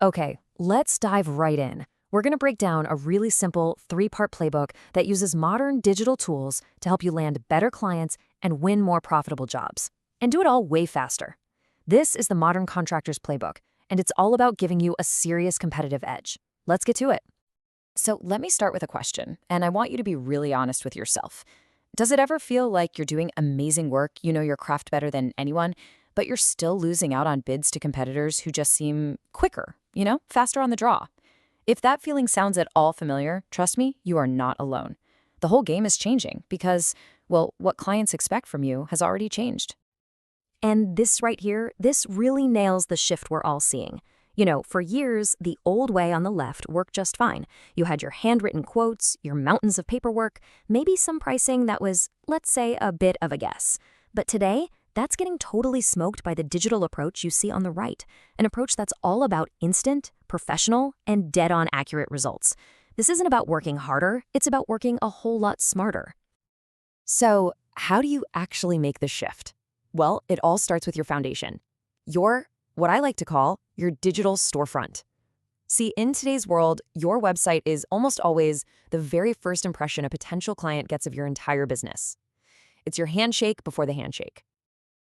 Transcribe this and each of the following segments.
Okay, let's dive right in. We're going to break down a really simple three-part playbook that uses modern digital tools to help you land better clients and win more profitable jobs. And do it all way faster. This is the Modern Contractor's Playbook, and it's all about giving you a serious competitive edge. Let's get to it. So let me start with a question, and I want you to be really honest with yourself. Does it ever feel like you're doing amazing work, you know your craft better than anyone, but you're still losing out on bids to competitors who just seem quicker, faster on the draw? If that feeling sounds at all familiar, trust me, you are not alone. The whole game is changing because, well, what clients expect from you has already changed. And this right here, this really nails the shift we're all seeing. For years, the old way on the left worked just fine. You had your handwritten quotes, your mountains of paperwork, maybe some pricing that was, let's say, a bit of a guess. But today, that's getting totally smoked by the digital approach you see on the right, an approach that's all about instant, professional, and dead-on accurate results. This isn't about working harder, it's about working a whole lot smarter. So, how do you actually make the shift? Well, it all starts with your foundation. What I like to call your digital storefront. See, in today's world, your website is almost always the very first impression a potential client gets of your entire business. It's your handshake before the handshake.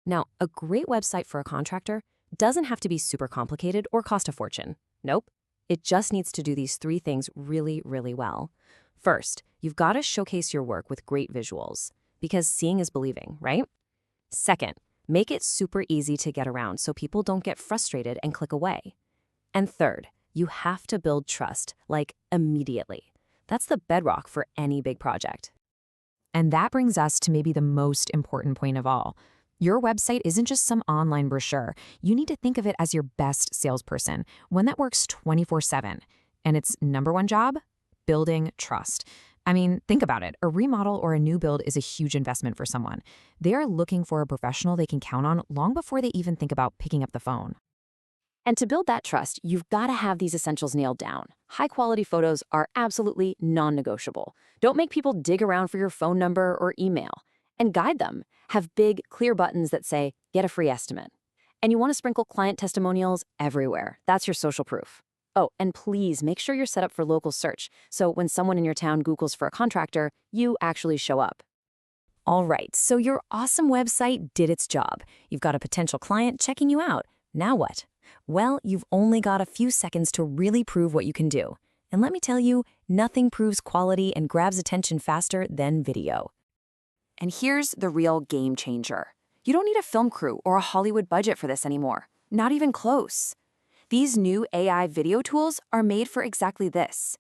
Now, a great website for a contractor doesn't have to be super complicated or cost a fortune. Nope. It just needs to do these three things really, really well. First, you've got to showcase your work with great visuals, because seeing is believing, right? Second, make it super easy to get around so people don't get frustrated and click away. And third, you have to build trust, like immediately. That's the bedrock for any big project. And that brings us to maybe the most important point of all. Your website isn't just some online brochure. You need to think of it as your best salesperson, one that works 24/7. And its number one job? Building trust. I mean, think about it. A remodel or a new build is a huge investment for someone. They are looking for a professional they can count on long before they even think about picking up the phone. And to build that trust, you've got to have these essentials nailed down. High-quality photos are absolutely non-negotiable. Don't make people dig around for your phone number or email. And guide them. Have big, clear buttons that say, "Get a free estimate." And you want to sprinkle client testimonials everywhere. That's your social proof. Oh, and please make sure you're set up for local search, so when someone in your town Googles for a contractor, you actually show up. All right, so your awesome website did its job. You've got a potential client checking you out. Now what? Well, you've only got a few seconds to really prove what you can do. And let me tell you, nothing proves quality and grabs attention faster than video. And here's the real game changer. You don't need a film crew or a Hollywood budget for this anymore. Not even close. These new AI video tools are made for exactly this.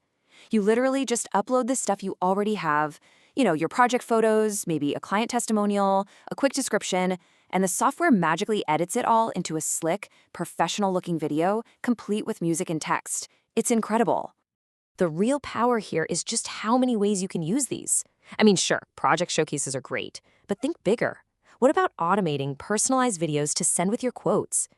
You literally just upload the stuff you already have, your project photos, maybe a client testimonial, a quick description, and the software magically edits it all into a slick, professional-looking video, complete with music and text. It's incredible. The real power here is just how many ways you can use these. I mean, sure, project showcases are great, but think bigger. What about automating personalized videos to send with your quotes?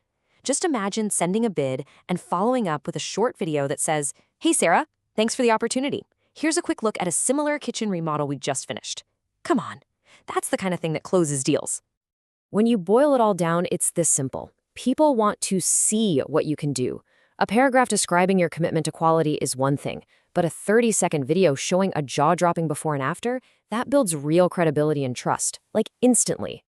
Just imagine sending a bid and following up with a short video that says, "Hey Sarah, thanks for the opportunity. Here's a quick look at a similar kitchen remodel we just finished." Come on, that's the kind of thing that closes deals. When you boil it all down, it's this simple. People want to see what you can do. A paragraph describing your commitment to quality is one thing, but a 30-second video showing a jaw-dropping before and after, that builds real credibility and trust, like instantly.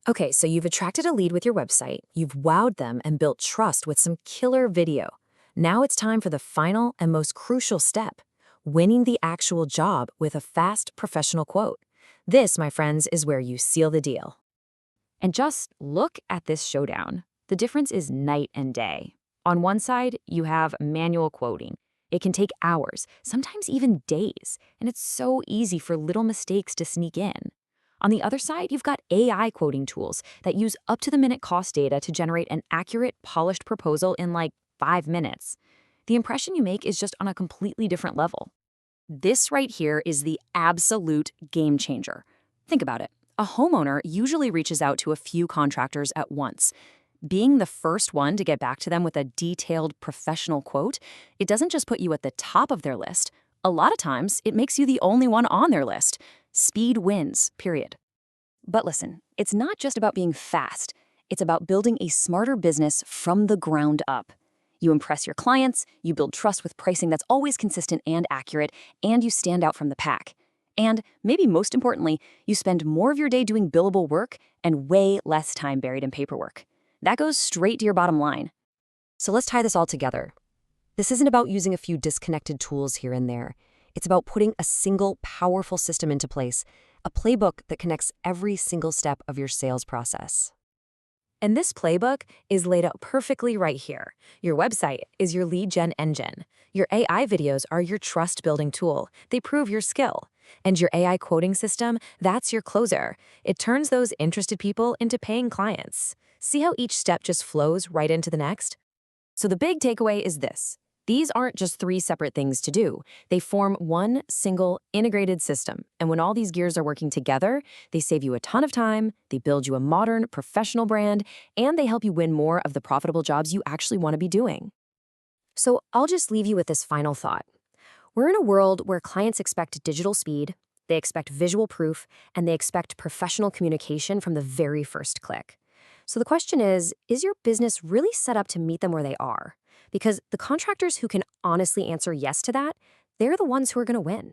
Okay, so you've attracted a lead with your website, you've wowed them and built trust with some killer video. Now it's time for the final and most crucial step, winning the actual job with a fast, professional quote. This, my friends, is where you seal the deal. And just look at this showdown. The difference is night and day. On one side, you have manual quoting. It can take hours, sometimes even days, and it's so easy for little mistakes to sneak in. On the other side, you've got AI quoting tools that use up-to-the-minute cost data to generate an accurate, polished proposal in like 5 minutes. The impression you make is just on a completely different level. This right here is the absolute game changer. Think about it. A homeowner usually reaches out to a few contractors at once. Being the first one to get back to them with a detailed, professional quote, it doesn't just put you at the top of their list. A lot of times, it makes you the only one on their list. Speed wins, period. But listen, it's not just about being fast. It's about building a smarter business from the ground up. You impress your clients, you build trust with pricing that's always consistent and accurate, and you stand out from the pack. And maybe most importantly, you spend more of your day doing billable work and way less time buried in paperwork. That goes straight to your bottom line. So let's tie this all together. This isn't about using a few disconnected tools here and there. It's about putting a single, powerful system into place, a playbook that connects every single step of your sales process. And this playbook is laid out perfectly right here. Your website is your lead gen engine. Your AI videos are your trust-building tool. They prove your skill. And your AI quoting system, that's your closer. It turns those interested people into paying clients. See how each step just flows right into the next? So the big takeaway is this. These aren't just three separate things to do. They form one single integrated system. And when all these gears are working together, they save you a ton of time, they build you a modern, professional brand, and they help you win more of the profitable jobs you actually want to be doing. So I'll just leave you with this final thought. We're in a world where clients expect digital speed, they expect visual proof, and they expect professional communication from the very first click. So the question is your business really set up to meet them where they are? Because the contractors who can honestly answer yes to that, they're the ones who are going to win.